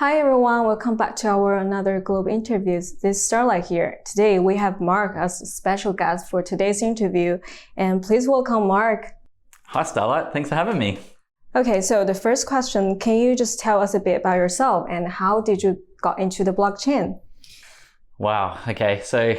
Hi everyone, welcome back to our another Globe interviews. This is Starlight here. Today we have Mark as a special guest for today's interview, and please welcome Mark. Hi Starlight, thanks for having me. Okay, so the first question, can you just tell us a bit about yourself and how did you got into the blockchain? Wow, okay, so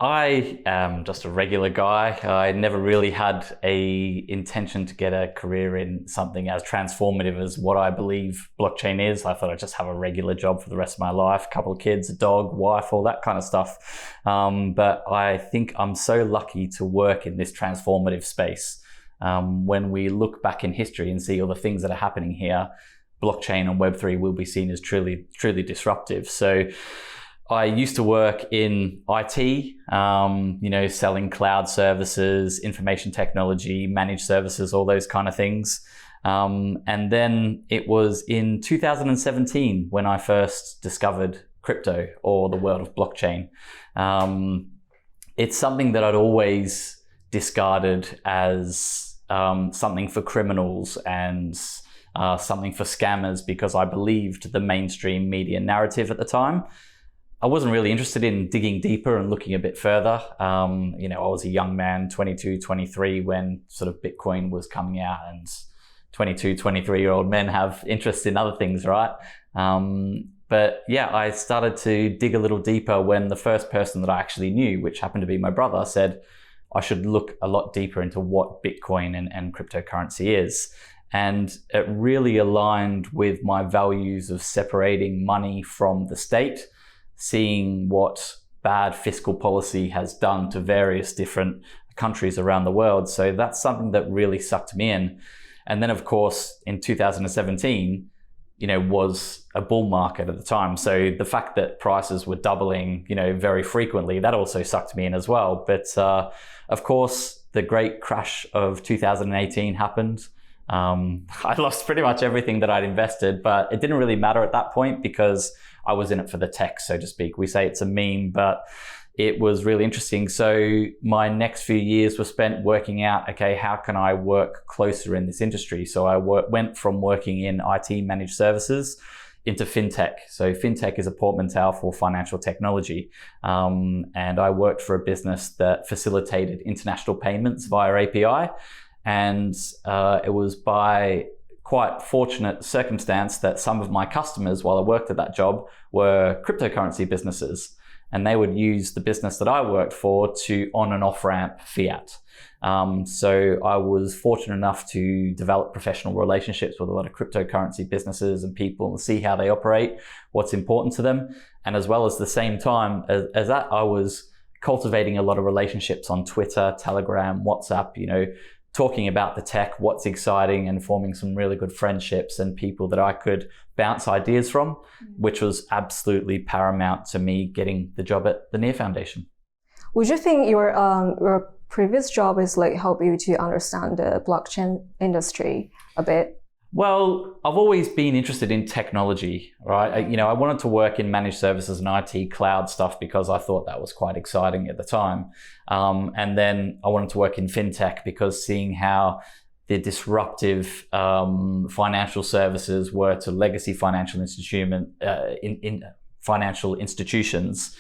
I am just a regular guy. I never really had a intention to get a career in something as transformative as what I believe blockchain is. I thought I'd just have a regular job for the rest of my life, a couple of kids, a dog, wife, all that kind of stuff. But I think I'm so lucky to work in this transformative space. When we look back in history and see all the things that are happening here, blockchain and Web3 will be seen as truly disruptive. So I used to work in IT, selling cloud services, information technology, managed services, all those kind of things. And then it was in 2017 when I first discovered crypto or the world of blockchain. It's something that I'd always discarded as something for criminals and something for scammers because I believed the mainstream media narrative at the time. I wasn't really interested in digging deeper and looking a bit further. I was a young man, 22, 23, when sort of Bitcoin was coming out, and 22, 23-year-old men have interest in other things, right? But yeah, I started to dig a little deeper when the first person that I actually knew, which happened to be my brother, said I should look a lot deeper into what Bitcoin and cryptocurrency is. And it really aligned with my values of separating money from the state, seeing what bad fiscal policy has done to various different countries around the world. So that's something that really sucked me in. And then of course, in 2017, was a bull market at the time. So the fact that prices were doubling, very frequently, that also sucked me in as well. But of course, the great crash of 2018 happened. I lost pretty much everything that I'd invested, but it didn't really matter at that point because I was in it for the tech, so to speak. We say it's a meme, but it was really interesting. So my next few years were spent working out, okay, how can I work closer in this industry? So I went from working in IT managed services into fintech. So fintech is a portmanteau for financial technology. And I worked for a business that facilitated international payments via API. And it was by quite fortunate circumstance that some of my customers, while I worked at that job, were cryptocurrency businesses. And they would use the business that I worked for to on and off ramp fiat. So I was fortunate enough to develop professional relationships with a lot of cryptocurrency businesses and people and see how they operate, what's important to them. And as well as the same time as that, I was cultivating a lot of relationships on Twitter, Telegram, WhatsApp, talking about the tech, what's exciting, and forming some really good friendships and people that I could bounce ideas from, which was absolutely paramount to me getting the job at the Near Foundation. Would you think your previous job is help you to understand the blockchain industry a bit? Well, I've always been interested in technology, right? I wanted to work in managed services and IT cloud stuff because I thought that was quite exciting at the time. And then I wanted to work in fintech because seeing how the disruptive financial services were to legacy financial financial institutions,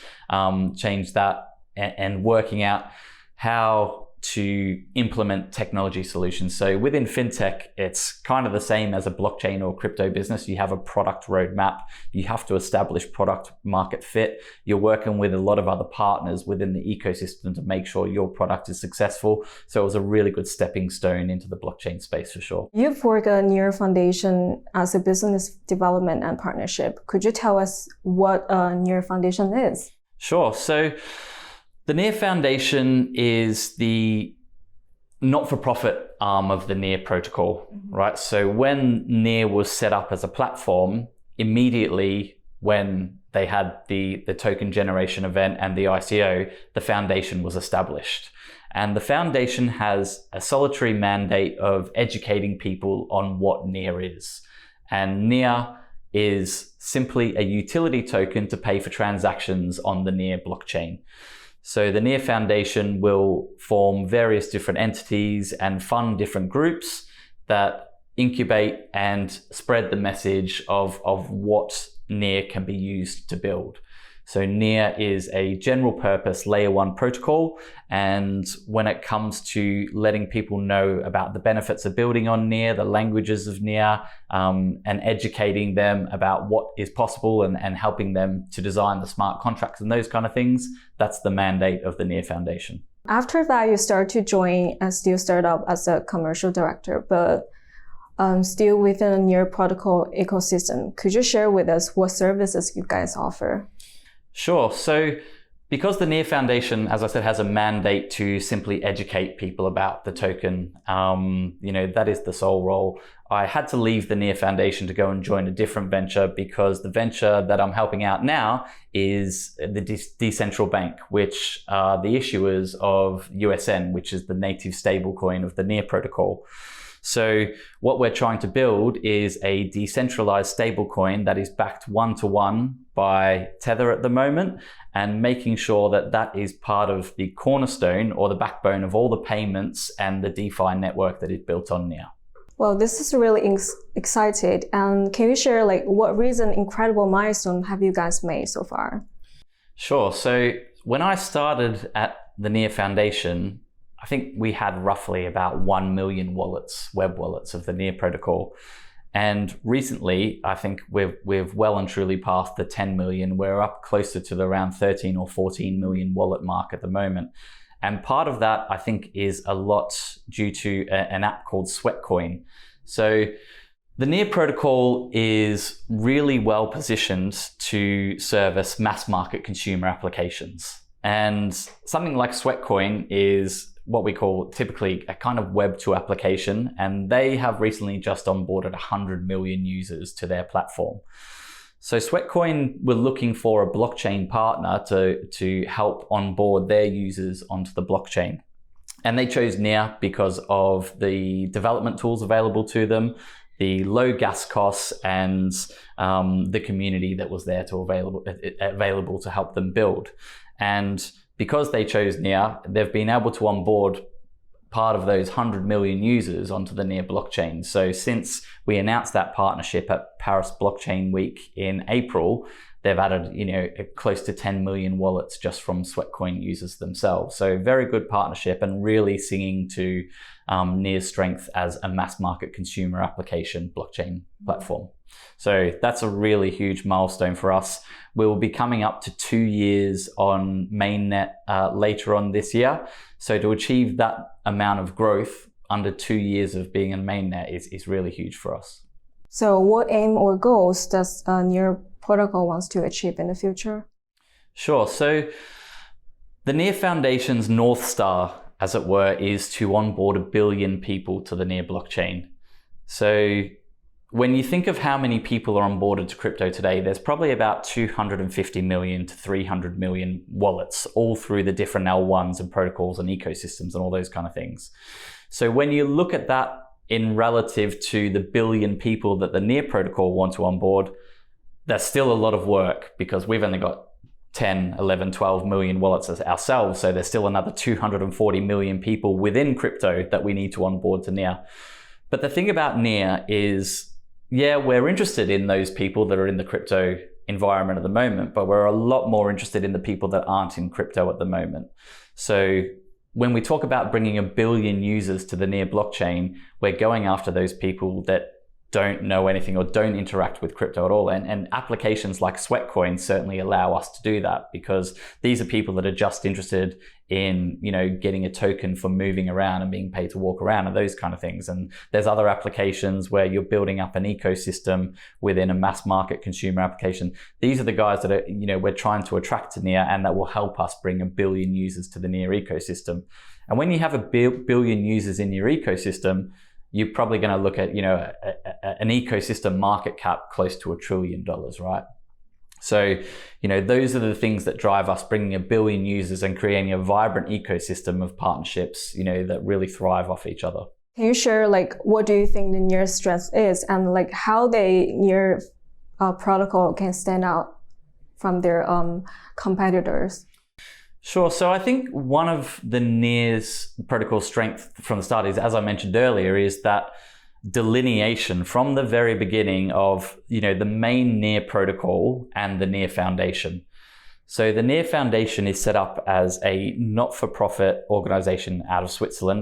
changed that and working out how to implement technology solutions. So within fintech, it's kind of the same as a blockchain or crypto business. You have a product roadmap. You have to establish product market fit. You're working with a lot of other partners within the ecosystem to make sure your product is successful. So it was a really good stepping stone into the blockchain space for sure. You've worked at Near Foundation as a business development and partnership. Could you tell us what Near Foundation is? Sure. So the Near Foundation is the not-for-profit arm of the Near protocol, right? So when Near was set up as a platform, immediately when they had the token generation event and the ICO, the foundation was established. And the foundation has a solitary mandate of educating people on what Near is. And Near is simply a utility token to pay for transactions on the Near blockchain. So the Near Foundation will form various different entities and fund different groups that incubate and spread the message of what NEAR can be used to build. So NEAR is a general purpose layer 1 protocol, and when it comes to letting people know about the benefits of building on NEAR, the languages of NEAR, and educating them about what is possible and helping them to design the smart contracts and those kind of things, that's the mandate of the NEAR Foundation. After that, you start to join a still startup as a commercial director, but still within a NEAR protocol ecosystem. Could you share with us what services you guys offer? Sure. So because the NEAR Foundation, as I said, has a mandate to simply educate people about the token, that is the sole role. I had to leave the NEAR Foundation to go and join a different venture because the venture that I'm helping out now is the Decentral Bank, which are the issuers of USN, which is the native stablecoin of the NEAR protocol. So what we're trying to build is a decentralized stablecoin that is backed one-to-one by Tether at the moment, and making sure that that is part of the cornerstone or the backbone of all the payments and the DeFi network that is built on NEAR. Well, this is really excited. And can you share what recent incredible milestone have you guys made so far? Sure. So when I started at the NEAR Foundation, I think we had roughly about 1 million wallets, web wallets of the NEAR protocol. And recently, I think we've well and truly passed the 10 million. We're up closer to the around 13 or 14 million wallet mark at the moment. And part of that, I think, is a lot due to an app called Sweatcoin. So the NEAR protocol is really well positioned to service mass market consumer applications. And something like Sweatcoin is what we call typically a kind of Web2 application, and they have recently just onboarded 100 million users to their platform. So Sweatcoin were looking for a blockchain partner to help onboard their users onto the blockchain. And they chose NEAR because of the development tools available to them, the low gas costs, and the community that was there available to help them build. And because they chose NEAR, they've been able to onboard part of those 100 million users onto the NEAR blockchain. So since we announced that partnership at Paris Blockchain Week in April, they've added, close to 10 million wallets just from Sweatcoin users themselves. So very good partnership, and really singing to NEAR's strength as a mass market consumer application blockchain platform. So that's a really huge milestone for us. We will be coming up to 2 years on mainnet later on this year. So to achieve that amount of growth under 2 years of being in mainnet is really huge for us. So what aim or goals does NEAR protocol wants to achieve in the future? Sure. So the NEAR Foundation's North Star, as it were, is to onboard 1 billion people to the NEAR blockchain. So when you think of how many people are onboarded to crypto today, there's probably about 250 million to 300 million wallets, all through the different L1s and protocols and ecosystems and all those kind of things. So when you look at that in relative to the 1 billion people that the NEAR protocol want to onboard, that's still a lot of work, because we've only got 10, 11, 12 million wallets ourselves. So there's still another 240 million people within crypto that we need to onboard to NEAR. But the thing about NEAR is, yeah, we're interested in those people that are in the crypto environment at the moment, but we're a lot more interested in the people that aren't in crypto at the moment. So when we talk about bringing 1 billion users to the NEAR blockchain, we're going after those people that don't know anything or don't interact with crypto at all. And applications like Sweatcoin certainly allow us to do that, because these are people that are just interested in, getting a token for moving around and being paid to walk around and those kind of things. And there's other applications where you're building up an ecosystem within a mass market consumer application. These are the guys that are, we're trying to attract to NEAR, and that will help us bring 1 billion users to the NEAR ecosystem. And when you have 1 billion users in your ecosystem, you're probably going to look at, an ecosystem market cap close to $1 trillion, right? So, those are the things that drive us, bringing 1 billion users and creating a vibrant ecosystem of partnerships, that really thrive off each other. Can you share, what do you think the NEAR strength is, and how the NEAR protocol can stand out from their competitors? Sure. So I think one of the NEAR's protocol strength from the start is, as I mentioned earlier, is that delineation from the very beginning of, the main Near protocol and the Near Foundation. So the Near Foundation is set up as a not-for-profit organization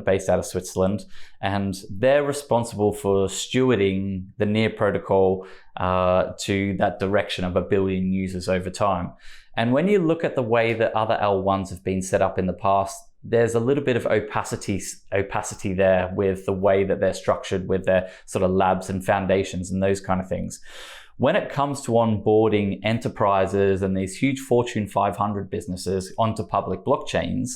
based out of Switzerland, and they're responsible for stewarding the Near protocol to that direction of 1 billion users over time. And when you look at the way that other L1s have been set up in the past, there's a little bit of opacity there with the way that they're structured with their sort of labs and foundations and those kind of things. When it comes to onboarding enterprises and these huge Fortune 500 businesses onto public blockchains,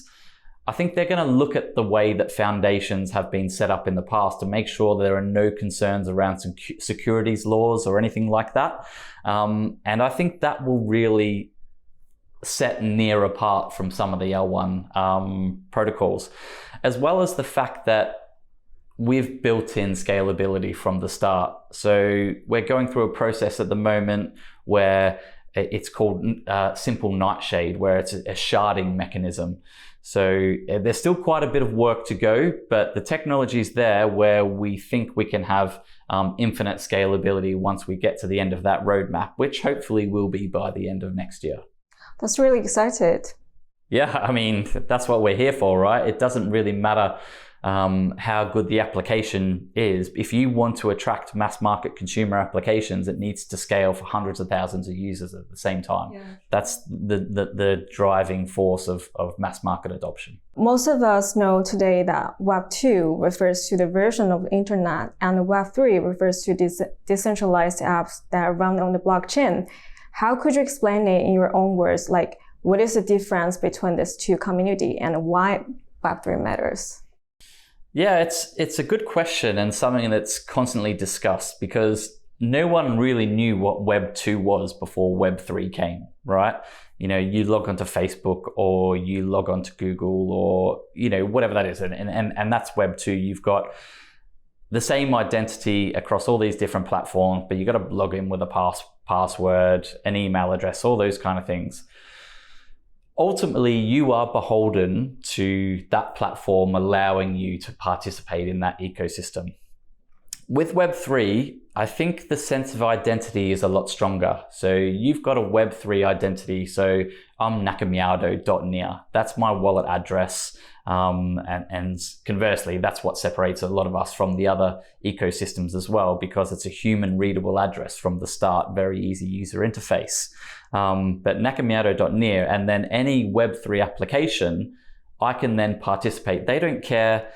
I think they're going to look at the way that foundations have been set up in the past to make sure there are no concerns around some securities laws or anything like that. And I think that will really set Near apart from some of the L1 protocols, as well as the fact that we've built in scalability from the start. So we're going through a process at the moment where it's called simple nightshade, where it's a sharding mechanism. So there's still quite a bit of work to go, but the technology is there where we think we can have infinite scalability once we get to the end of that roadmap, which hopefully will be by the end of next year. That's really excited. Yeah, I mean, that's what we're here for, right? It doesn't really matter how good the application is. If you want to attract mass market consumer applications, it needs to scale for hundreds of thousands of users at the same time. Yeah. That's the driving force of mass market adoption. Most of us know today that Web2 refers to the version of the internet, and Web3 refers to decentralized apps that run on the blockchain. How could you explain it in your own words? Like, what is the difference between these two communities and why Web3 matters? Yeah, it's a good question and something that's constantly discussed because no one really knew what Web 2 was before Web 3 came, right? You log onto Facebook or you log onto Google or, whatever that is. And that's Web 2. You've got the same identity across all these different platforms, but you've got to log in with a password, an email address, all those kind of things. Ultimately, you are beholden to that platform allowing you to participate in that ecosystem. With Web3, I think the sense of identity is a lot stronger. So you've got a Web3 identity. So I'm nakamiado.near. That's my wallet address. And conversely, that's what separates a lot of us from the other ecosystems as well, because it's a human readable address from the start, very easy user interface. But nakamiado.near, and then any Web3 application, I can then participate. They don't care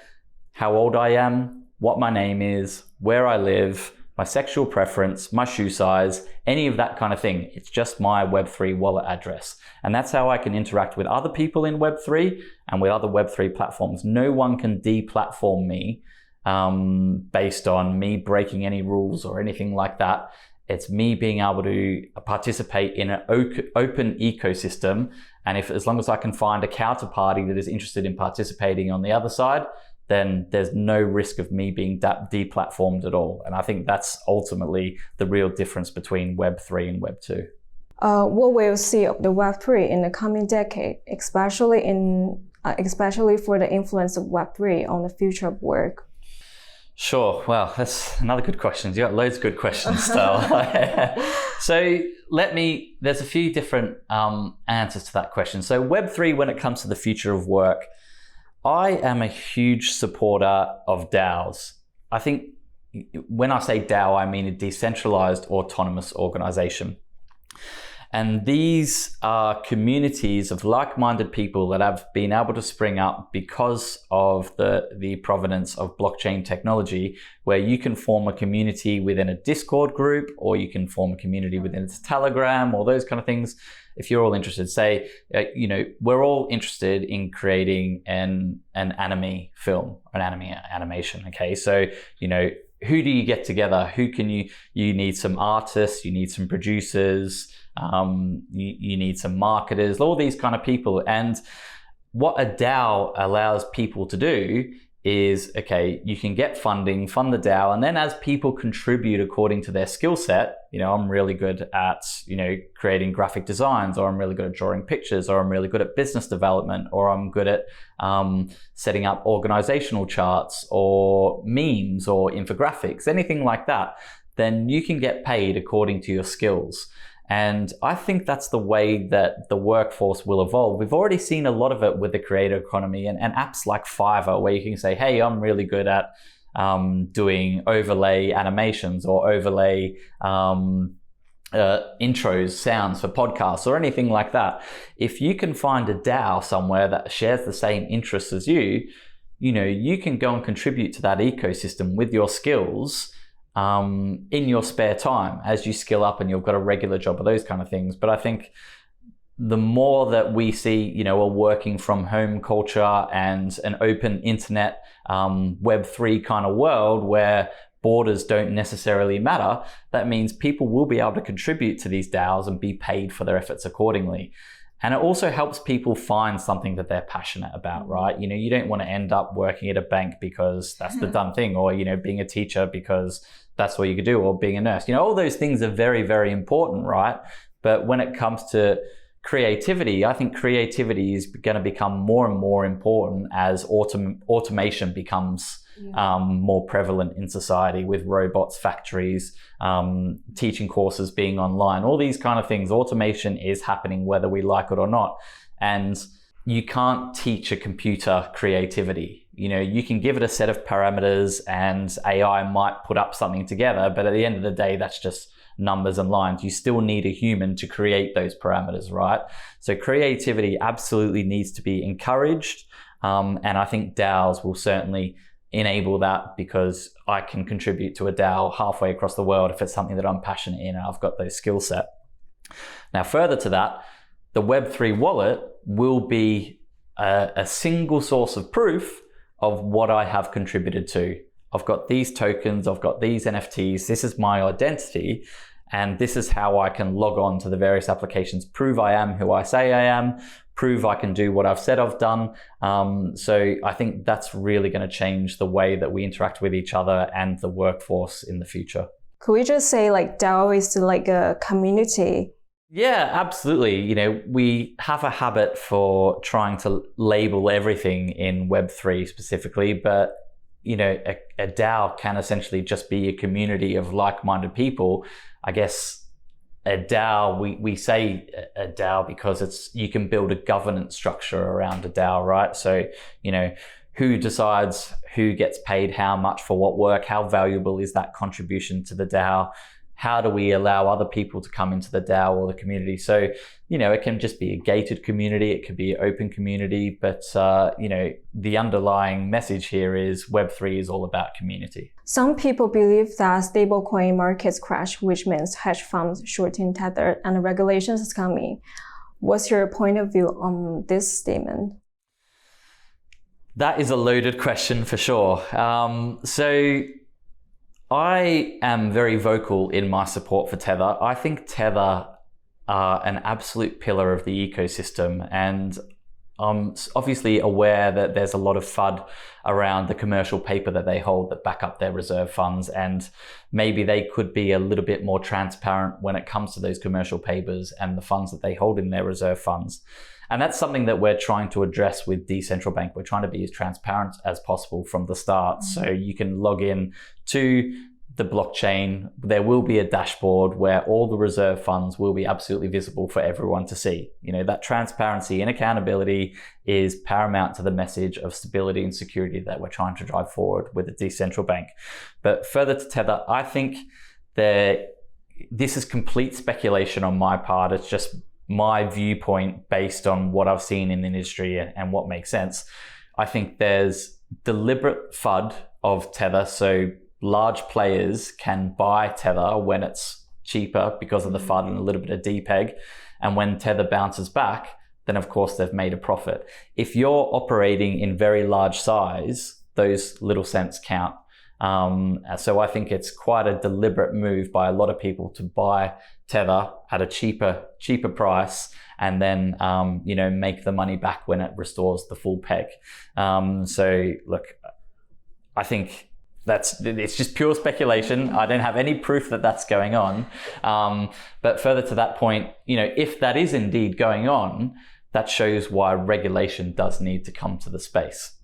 how old I am, what my name is, where I live, my sexual preference, my shoe size, any of that kind of thing. It's just my Web3 wallet address. And that's how I can interact with other people in Web3 and with other Web3 platforms. No one can deplatform me based on me breaking any rules or anything like that. It's me being able to participate in an open ecosystem. And as long as I can find a counterparty that is interested in participating on the other side, then there's no risk of me being deplatformed at all. And I think that's ultimately the real difference between Web3 and Web2. What will you see of the Web3 in the coming decade, especially for the influence of Web3 on the future of work? Sure. Well, that's another good question. You got loads of good questions, Stal. So there's a few different answers to that question. So Web3, when it comes to the future of work, I am a huge supporter of DAOs. I think when I say DAO, I mean a decentralized autonomous organization. And these are communities of like-minded people that have been able to spring up because of the provenance of blockchain technology, where you can form a community within a Discord group, or you can form a community within a Telegram, or those kind of things. If you're all interested, say, we're all interested in creating an anime film, an anime animation. Okay, so who do you get together? Who can you need some artists, you need some producers, you need some marketers, all these kind of people. And what a DAO allows people to do is, okay, you can get funding, fund the DAO, and then as people contribute according to their skill set, I'm really good at, creating graphic designs, or I'm really good at drawing pictures, or I'm really good at business development, or I'm good at setting up organizational charts or memes or infographics, anything like that, then you can get paid according to your skills. And I think that's the way that the workforce will evolve. We've already seen a lot of it with the creator economy and apps like Fiverr, where you can say, hey, I'm really good at doing overlay animations or overlay intros, sounds for podcasts or anything like that. If you can find a DAO somewhere that shares the same interests as you, you can go and contribute to that ecosystem with your skills in your spare time as you skill up and you've got a regular job or those kind of things. But I think the more that we see, a working from home culture and an open internet, Web3 kind of world where borders don't necessarily matter, that means people will be able to contribute to these DAOs and be paid for their efforts accordingly. And it also helps people find something that they're passionate about, right? You don't want to end up working at a bank because that's the done thing, or, being a teacher because that's what you could do, or being a nurse. All those things are very, very important, right? But when it comes to creativity, I think creativity is going to become more and more important as automation becomes more prevalent in society, with robots, factories, teaching courses being online, all these kind of things. Automation is happening whether we like it or not. And you can't teach a computer creativity. You can give it a set of parameters and AI might put up something together, but at the end of the day, that's just numbers and lines. You still need a human to create those parameters, right? So creativity absolutely needs to be encouraged. And I think DAOs will certainly enable that, because I can contribute to a DAO halfway across the world if it's something that I'm passionate in and I've got those skill set. Now, further to that, the Web3 wallet will be a single source of proof of what I have contributed to. I've got these tokens, I've got these NFTs, this is my identity, and this is how I can log on to the various applications, prove I am who I say I am, prove I can do what I've said I've done. So I think that's really going to change the way that we interact with each other and the workforce in the future. Could we just say DAO is like a community? Yeah, absolutely. We have a habit for trying to label everything in Web3 specifically, but a DAO can essentially just be a community of like-minded people. I guess a DAO, we say a DAO because you can build a governance structure around a DAO, right? So, who decides who gets paid how much for what work? How valuable is that contribution to the DAO? How do we allow other people to come into the DAO or the community? So, it can just be a gated community. It could be an open community. But, the underlying message here is Web3 is all about community. Some people believe that stablecoin markets crash, which means hedge funds shorting Tether and regulations is coming. What's your point of view on this statement? That is a loaded question for sure. So I am very vocal in my support for Tether. I think Tether are an absolute pillar of the ecosystem, and I'm obviously aware that there's a lot of FUD around the commercial paper that they hold that back up their reserve funds, and maybe they could be a little bit more transparent when it comes to those commercial papers and the funds that they hold in their reserve funds. And that's something that we're trying to address with Decentral Bank. We're trying to be as transparent as possible from the start. So you can log in to the blockchain. There will be a dashboard where all the reserve funds will be absolutely visible for everyone to see. That transparency and accountability is paramount to the message of stability and security that we're trying to drive forward with the Decentral Bank. But further to Tether, I think that this is complete speculation on my part. It's just my viewpoint based on what I've seen in the industry and what makes sense. I think there's deliberate FUD of Tether. So large players can buy Tether when it's cheaper because of the FUD and a little bit of DPEG. And when Tether bounces back, then of course they've made a profit. If you're operating in very large size, those little cents count. So I think it's quite a deliberate move by a lot of people to buy Tether at a cheaper price, and then make the money back when it restores the full peg. So look, I think it's just pure speculation. I don't have any proof that that's going on. But further to that point, if that is indeed going on, that shows why regulation does need to come to the space.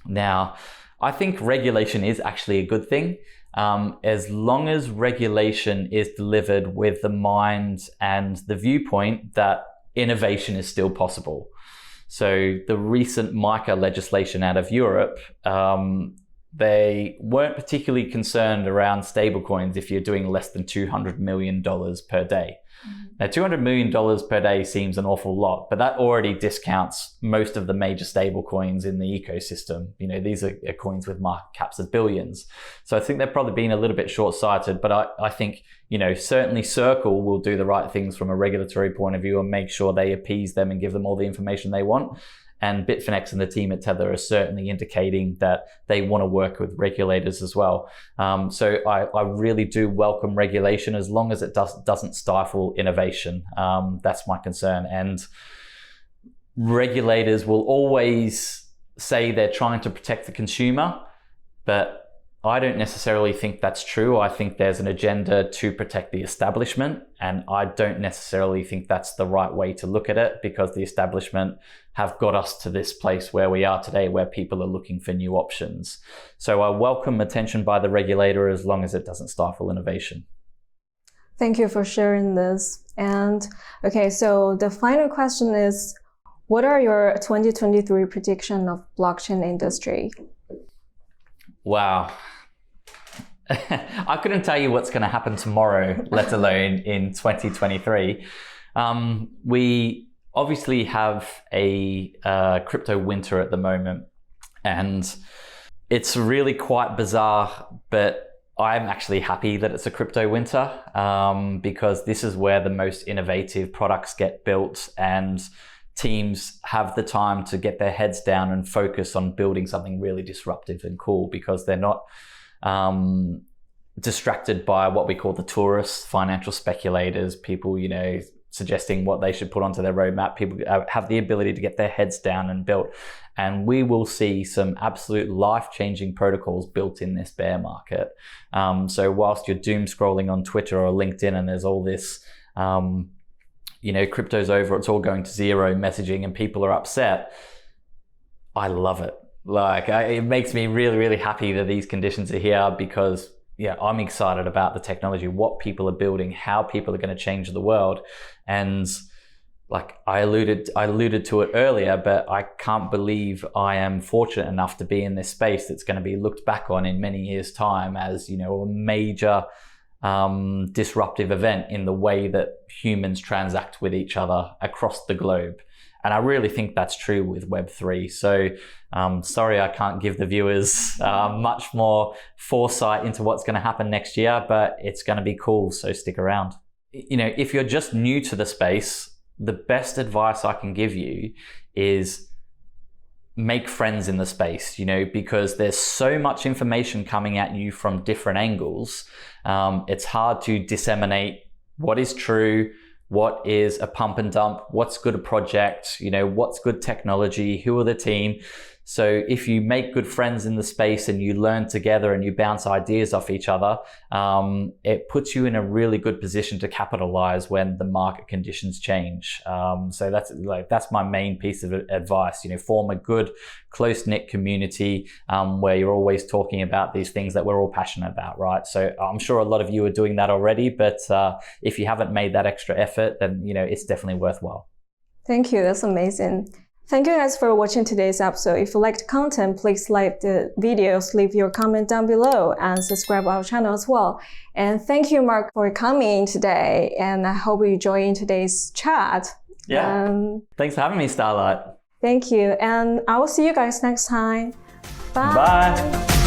Now, I think regulation is actually a good thing, as long as regulation is delivered with the mind and the viewpoint that innovation is still possible. So the recent MiCA legislation out of Europe, they weren't particularly concerned around stablecoins if you're doing less than $200 million per day. Now, $200 million per day seems an awful lot, but that already discounts most of the major stablecoins in the ecosystem. These are coins with market caps of billions. So I think they're probably being a little bit short-sighted, but I think, certainly Circle will do the right things from a regulatory point of view and make sure they appease them and give them all the information they want. And Bitfinex and the team at Tether are certainly indicating that they want to work with regulators as well. So I really do welcome regulation as long as it doesn't stifle innovation. That's my concern. And regulators will always say they're trying to protect the consumer, but I don't necessarily think that's true. I think there's an agenda to protect the establishment, and I don't necessarily think that's the right way to look at it, because the establishment have got us to this place where we are today, where people are looking for new options. So I welcome attention by the regulator as long as it doesn't stifle innovation. Thank you for sharing this. And okay, so the final question is, what are your 2023 prediction of blockchain industry? Wow. I couldn't tell you what's going to happen tomorrow, let alone in 2023. We obviously have a crypto winter at the moment, and it's really quite bizarre, but I'm actually happy that it's a crypto winter, because this is where the most innovative products get built and teams have the time to get their heads down and focus on building something really disruptive and cool, because they're not distracted by what we call the tourists, financial speculators, people, suggesting what they should put onto their roadmap. People have the ability to get their heads down and built. And we will see some absolute life-changing protocols built in this bear market. So whilst you're doom scrolling on Twitter or LinkedIn and there's all this, crypto's over, it's all going to zero messaging and people are upset, I love it. It makes me really, really happy that these conditions are here, because I'm excited about the technology, what people are building, how people are going to change the world. And I alluded to it earlier, but I can't believe I am fortunate enough to be in this space that's going to be looked back on in many years' time as, a major disruptive event in the way that humans transact with each other across the globe. And I really think that's true with Web3. So sorry I can't give the viewers much more foresight into what's going to happen next year, but it's going to be cool, so stick around. If you're just new to the space, the best advice I can give you is make friends in the space, because there's so much information coming at you from different angles. It's hard to disseminate what is true, what is a pump and dump, what's good a project, what's good technology, who are the team. So if you make good friends in the space and you learn together and you bounce ideas off each other, it puts you in a really good position to capitalize when the market conditions change. So that's my main piece of advice. Form a good, close-knit community where you're always talking about these things that we're all passionate about, right? So I'm sure a lot of you are doing that already, but if you haven't made that extra effort, then it's definitely worthwhile. Thank you. That's amazing. Thank you guys for watching today's episode. If you liked the content, please like the videos, leave your comment down below, and subscribe our channel as well. And thank you, Mark, for coming today. And I hope you enjoyed today's chat. Yeah. Thanks for having me, Starlight. Thank you. And I will see you guys next time. Bye. Bye.